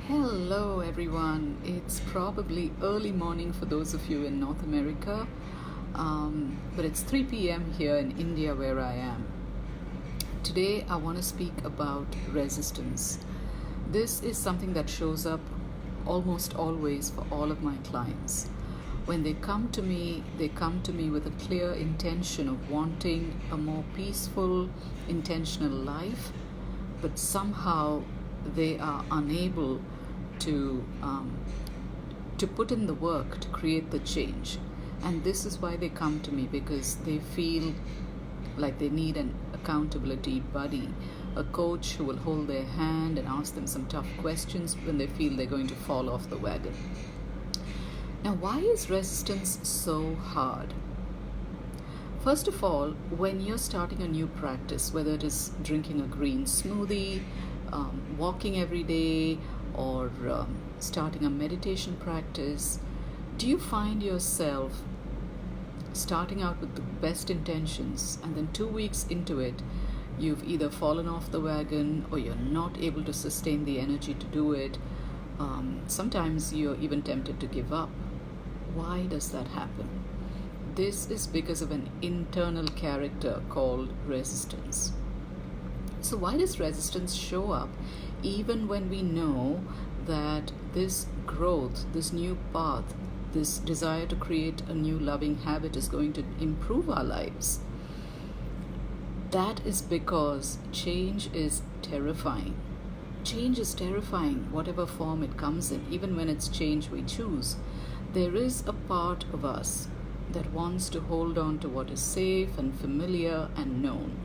Hello, everyone. It's probably early morning for those of you in North America, but it's 3 p.m. here in India where I am. Today, I want to speak about resistance. This is something that shows up almost always for all of my clients. When they come to me with a clear intention of wanting a more peaceful, intentional life, but somehow they are unable to put in the work to create the change. And this is why they come to me, because they feel like they need an accountability buddy, a coach who will hold their hand and ask them some tough questions when they feel they're going to fall off the wagon. Now, why is resistance so hard? First of all, when you're starting a new practice, whether it is drinking a green smoothie, walking every day, or starting a meditation practice, do you find yourself starting out with the best intentions and then 2 weeks into it, you've either fallen off the wagon or you're not able to sustain the energy to do it? Sometimes you're even tempted to give up. Why does that happen? This is because of an internal character called resistance. So why does resistance show up even when we know that this growth, this new path, this desire to create a new loving habit is going to improve our lives? That is because change is terrifying. Change is terrifying, whatever form it comes in, even when it's change we choose. There is a part of us that wants to hold on to what is safe and familiar and known.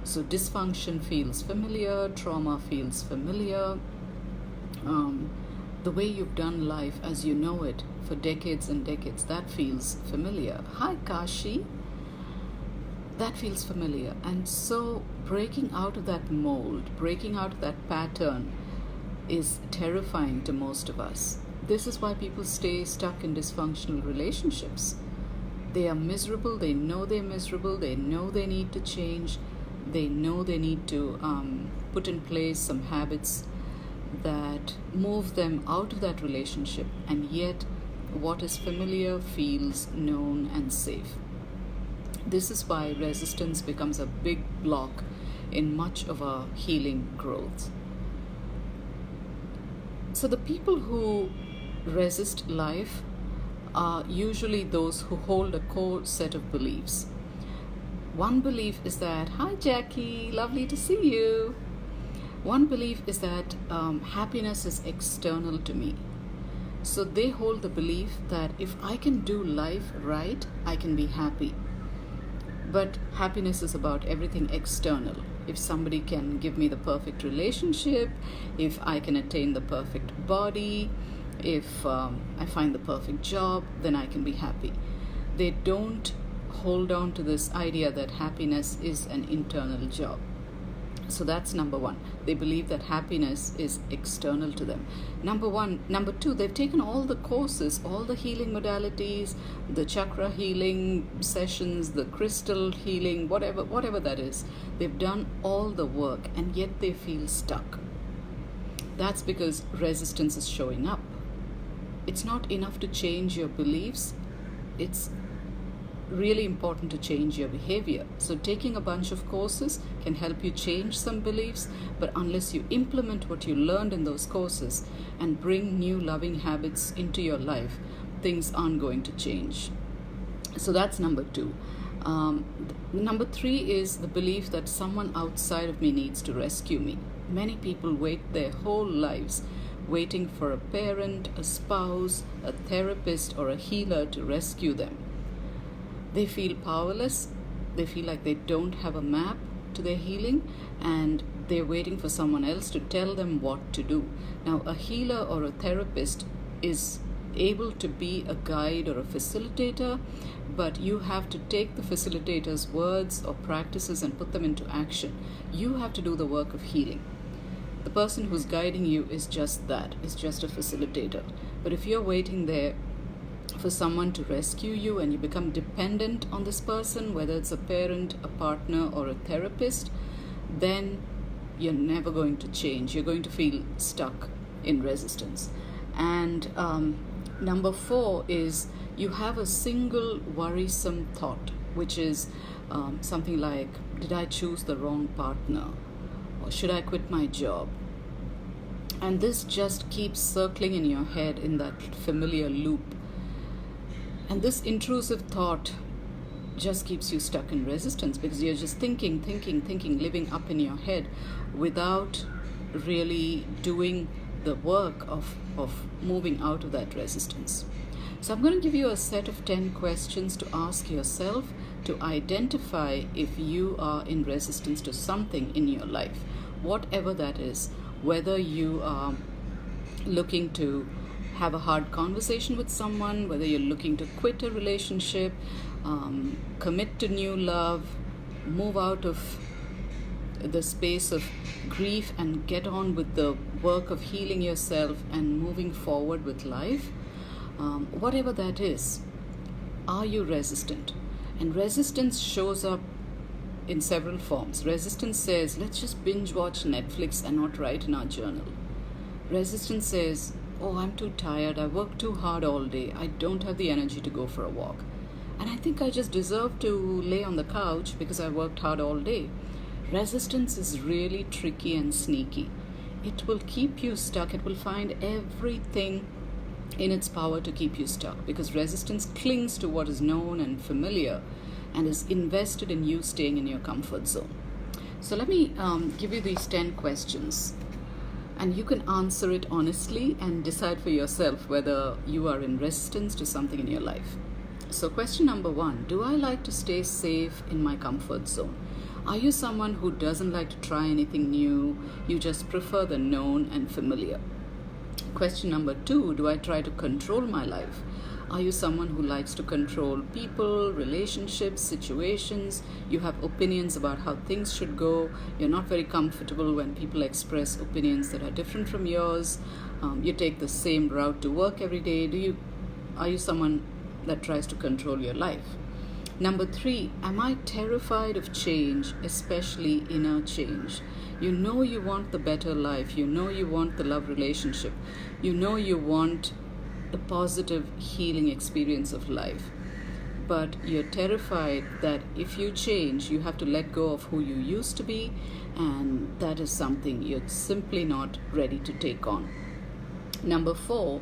So dysfunction feels familiar, trauma feels familiar. The way you've done life as you know it for decades and decades, that feels familiar. Hi, Kashi. That feels familiar. And so breaking out of that mold, breaking out of that pattern is terrifying to most of us. This is why people stay stuck in dysfunctional relationships. They are miserable, they know they're miserable, they know they need to change. They know they need to put in place some habits that move them out of that relationship, and yet what is familiar feels known and safe. This is why resistance becomes a big block in much of our healing growth. So the people who resist life are usually those who hold a core set of beliefs. One belief is that, hi Jackie, lovely to see you. One belief is that happiness is external to me. So they hold the belief that if I can do life right, I can be happy. But happiness is about everything external. If somebody can give me the perfect relationship, if I can attain the perfect body, if I find the perfect job, then I can be happy. They don't hold on to this idea that happiness is an internal job. So that's number one. They believe that happiness is external to them. Number two, they've taken all the courses, all the healing modalities, the chakra healing sessions, the crystal healing, whatever that is. They've done all the work and yet they feel stuck. That's because resistance is showing up. It's not enough to change your beliefs. It's really important to change your behavior. So taking a bunch of courses can help you change some beliefs, but unless you implement what you learned in those courses and bring new loving habits into your life, things aren't going to change. So that's number two. Number three is the belief that someone outside of me needs to rescue me. Many people wait their whole lives waiting for a parent, a spouse, a therapist, or a healer to rescue them. They feel powerless, they feel like they don't have a map to their healing, and they're waiting for someone else to tell them what to do. Now, a healer or a therapist is able to be a guide or a facilitator, but you have to take the facilitator's words or practices and put them into action. You have to do the work of healing. The person who's guiding you is just that, is just a facilitator. But if you're waiting there for someone to rescue you and you become dependent on this person, whether it's a parent, a partner, or a therapist, then you're never going to change. You're going to feel stuck in resistance. And number 4 is you have a single worrisome thought, which is something like, did I choose the wrong partner? Or should I quit my job? And this just keeps circling in your head in that familiar loop. And this intrusive thought just keeps you stuck in resistance because you're just thinking, living up in your head without really doing the work of moving out of that resistance. So I'm going to give you a set of 10 questions to ask yourself to identify if you are in resistance to something in your life, whatever that is, whether you are looking to have a hard conversation with someone, whether you're looking to quit a relationship, commit to new love, move out of the space of grief and get on with the work of healing yourself and moving forward with life. Whatever that is, are you resistant? And resistance shows up in several forms. Resistance says, let's just binge watch Netflix and not write in our journal. Resistance says, oh, I'm too tired, I worked too hard all day, I don't have the energy to go for a walk. And I think I just deserve to lay on the couch because I worked hard all day. Resistance is really tricky and sneaky. It will keep you stuck. It will find everything in its power to keep you stuck because resistance clings to what is known and familiar and is invested in you staying in your comfort zone. So let me give you these 10 questions. And you can answer it honestly and decide for yourself whether you are in resistance to something in your life. So question number 1, do I like to stay safe in my comfort zone? Are you someone who doesn't like to try anything new? You just prefer the known and familiar. Question number 2, do I try to control my life? Are you someone who likes to control people, relationships, situations? You have opinions about how things should go. You're not very comfortable when people express opinions that are different from yours. You take the same route to work every day. Are you someone that tries to control your life? Number 3, am I terrified of change, especially inner change? You know you want the better life. You know you want the love relationship. You know you want a positive healing experience of life. But you're terrified that if you change, you have to let go of who you used to be, and that is something you're simply not ready to take on. Number 4,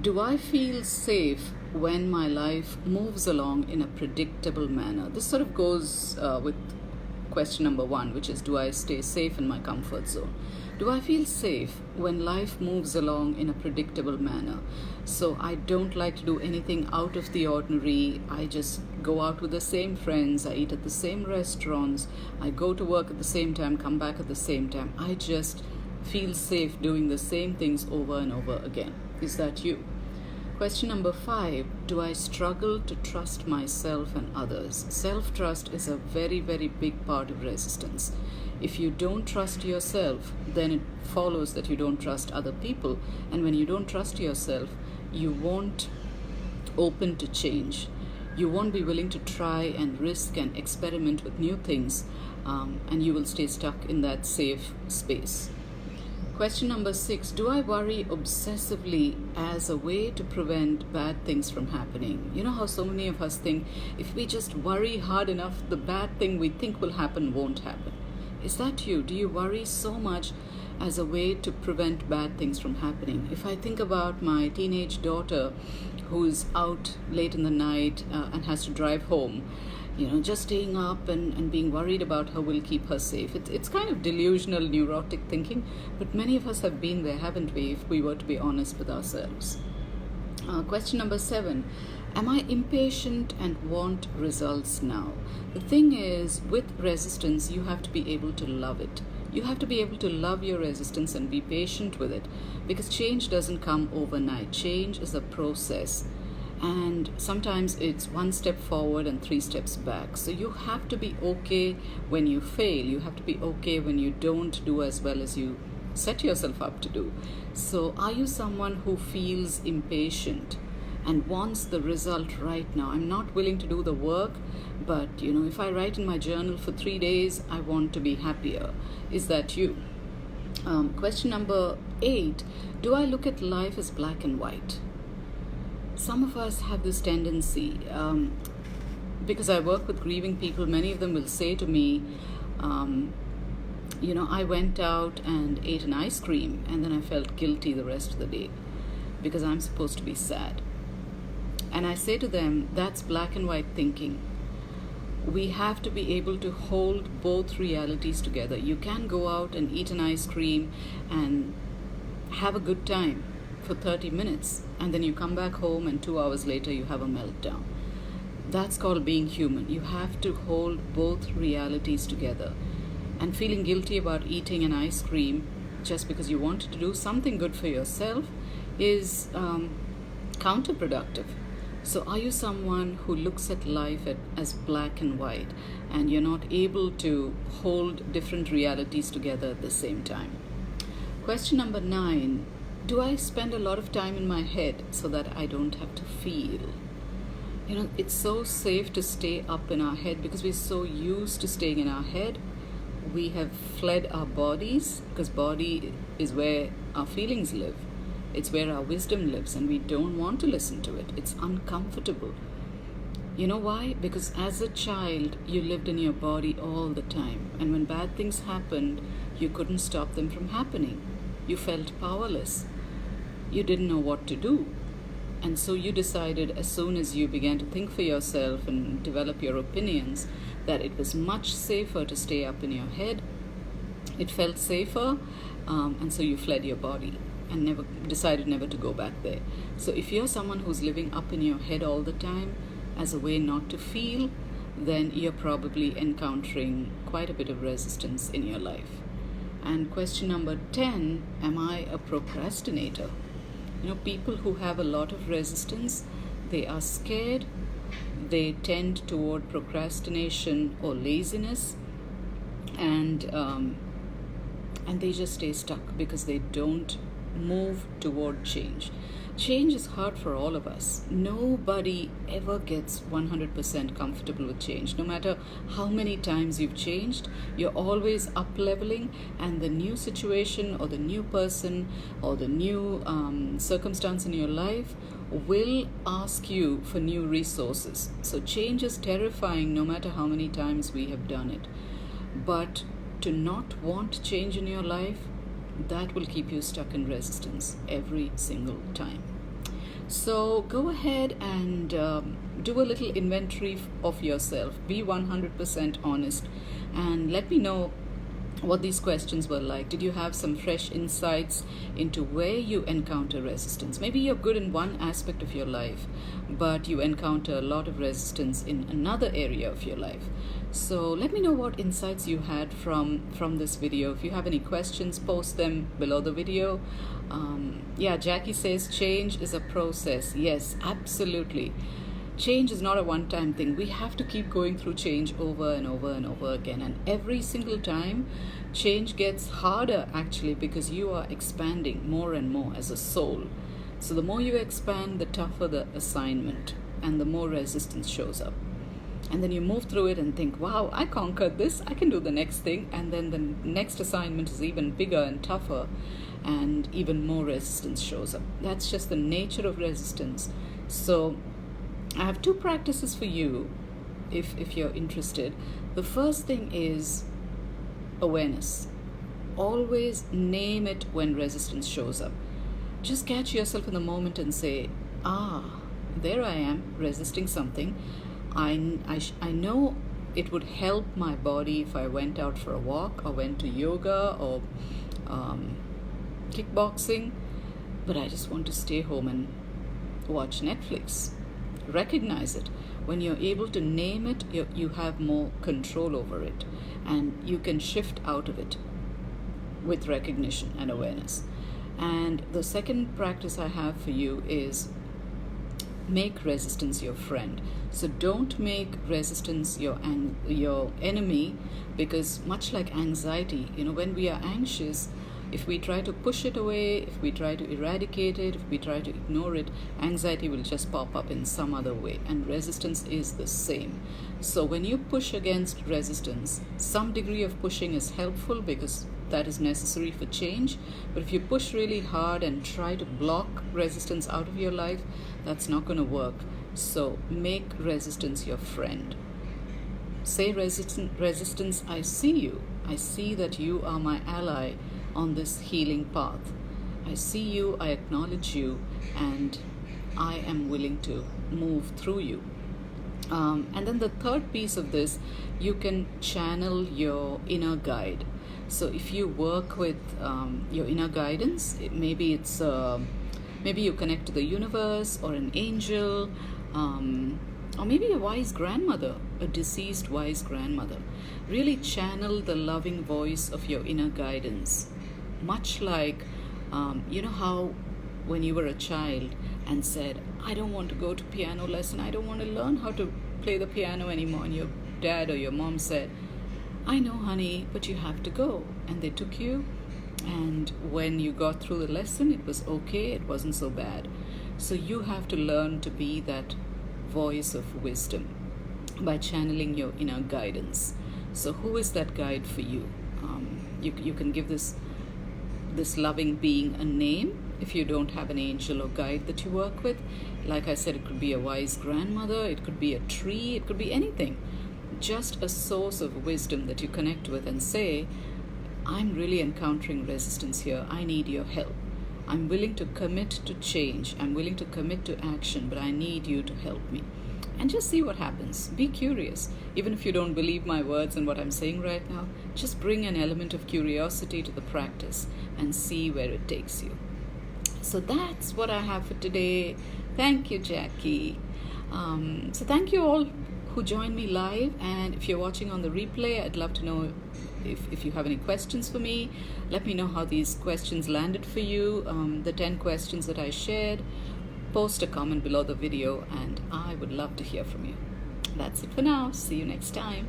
do I feel safe when my life moves along in a predictable manner? This sort of goes with question number 1, which is, do I stay safe in my comfort zone? Do I feel safe when life moves along in a predictable manner? So I don't like to do anything out of the ordinary. I just go out with the same friends. I eat at the same restaurants. I go to work at the same time, come back at the same time. I just feel safe doing the same things over and over again. Is that you? Question number 5, do I struggle to trust myself and others? Self-trust is a very, very big part of resistance. If you don't trust yourself, then it follows that you don't trust other people. And when you don't trust yourself, you won't open to change. You won't be willing to try and risk and experiment with new things, and you will stay stuck in that safe space. Question number 6, do I worry obsessively as a way to prevent bad things from happening? You know how so many of us think if we just worry hard enough, the bad thing we think will happen won't happen. Is that you? Do you worry so much as a way to prevent bad things from happening? If I think about my teenage daughter who's out late in the night and has to drive home, just staying up and being worried about her will keep her safe. It's kind of delusional, neurotic thinking, but many of us have been there, haven't we, if we were to be honest with ourselves. Question number 7, am I impatient and want results now? The thing is, with resistance, you have to be able to love it. You have to be able to love your resistance and be patient with it, because change doesn't come overnight. Change is a process. And sometimes it's 1 step forward and 3 steps back. So you have to be okay when you fail. You have to be okay when you don't do as well as you set yourself up to do. So are you someone who feels impatient and wants the result right now? I'm not willing to do the work, but if I write in my journal for 3 days, I want to be happier. Is that you? Question number 8. Do I look at life as black and white? Some of us have this tendency. Because I work with grieving people, many of them will say to me, I went out and ate an ice cream and then I felt guilty the rest of the day because I'm supposed to be sad. And I say to them, that's black and white thinking. We have to be able to hold both realities together. You can go out and eat an ice cream and have a good time for 30 minutes, and then you come back home and 2 hours later you have a meltdown. That's called being human. You have to hold both realities together. And feeling guilty about eating an ice cream just because you wanted to do something good for yourself is counterproductive. So are you someone who looks at life as black and white and you're not able to hold different realities together at the same time? Question number 9. Do I spend a lot of time in my head so that I don't have to feel? It's so safe to stay up in our head because we're so used to staying in our head. We have fled our bodies because body is where our feelings live. It's where our wisdom lives, and we don't want to listen to it. It's uncomfortable. You know why? Because as a child, you lived in your body all the time. And when bad things happened, you couldn't stop them from happening. You felt powerless. You didn't know what to do. And so you decided, as soon as you began to think for yourself and develop your opinions, that it was much safer to stay up in your head. It felt safer, and so you fled your body and decided never to go back there. So if you're someone who's living up in your head all the time as a way not to feel, then you're probably encountering quite a bit of resistance in your life. And question number 10, am I a procrastinator? People who have a lot of resistance, they are scared, they tend toward procrastination or laziness, and they just stay stuck because they don't move toward change. Change is hard for all of us. Nobody ever gets 100% comfortable with change. No matter how many times you've changed, you're always up leveling, and the new situation or the new person or the new circumstance in your life will ask you for new resources. So change is terrifying no matter how many times we have done it. But to not want change in your life, that will keep you stuck in resistance every single time. So go ahead and do a little inventory of yourself. Be 100% honest and let me know what these questions were like. Did you have some fresh insights into where you encounter resistance? Maybe you're good in one aspect of your life, but you encounter a lot of resistance in another area of your life. So let me know what insights you had from this video. If you have any questions, post them below the video. Jackie says change is a process. Yes, absolutely. Change is not a one-time thing. We have to keep going through change over and over and over again. And every single time, change gets harder actually because you are expanding more and more as a soul. So the more you expand, the tougher the assignment and the more resistance shows up. And then you move through it and think, wow, I conquered this, I can do the next thing. And then the next assignment is even bigger and tougher and even more resistance shows up. That's just the nature of resistance. So I have 2 practices for you if you're interested. The first thing is awareness. Always name it when resistance shows up. Just catch yourself in the moment and say, there I am resisting something. I know it would help my body if I went out for a walk or went to yoga or kickboxing, but I just want to stay home and watch Netflix. Recognize it. When you're able to name it, you have more control over it, and you can shift out of it with recognition and awareness. And the second practice I have for you is make resistance your friend. So don't make resistance your enemy, because much like anxiety, when we are anxious, if we try to push it away, if we try to eradicate it, if we try to ignore it, anxiety will just pop up in some other way, and resistance is the same. So when you push against resistance, some degree of pushing is helpful because that is necessary for change. But if you push really hard and try to block resistance out of your life, that's not going to work. So make resistance your friend. Say, resistance, I see you. I see that you are my ally on this healing path. I see you, I acknowledge you, and I am willing to move through you. And then the third piece of this, you can channel your inner guide. So if you work with your inner guidance, maybe you connect to the universe or an angel, or maybe a wise grandmother, a deceased wise grandmother. Really channel the loving voice of your inner guidance. Much like, you know how when you were a child and said, I don't want to go to piano lesson, I don't want to learn how to play the piano anymore, and your dad or your mom said, I know, honey, but you have to go. And they took you, and when you got through the lesson, it was okay, it wasn't so bad. So you have to learn to be that voice of wisdom by channeling your inner guidance. So who is that guide for you? You can give this loving being a name if you don't have an angel or guide that you work with. Like I said, it could be a wise grandmother, it could be a tree, it could be anything. Just a source of wisdom that you connect with and say, I'm really encountering resistance here. I need your help. I'm willing to commit to change. I'm willing to commit to action, but I need you to help me. And just see what happens. Be curious. Even if you don't believe my words and what I'm saying right now, just bring an element of curiosity to the practice and see where it takes you. So that's what I have for today. Thank you, Jackie. So thank you all who joined me live, and if you're watching on the replay, I'd love to know if you have any questions for me. Let me know how these questions landed for you, the 10 questions that I shared. Post a comment below the video, and I would love to hear from you. That's it for now. See you next time.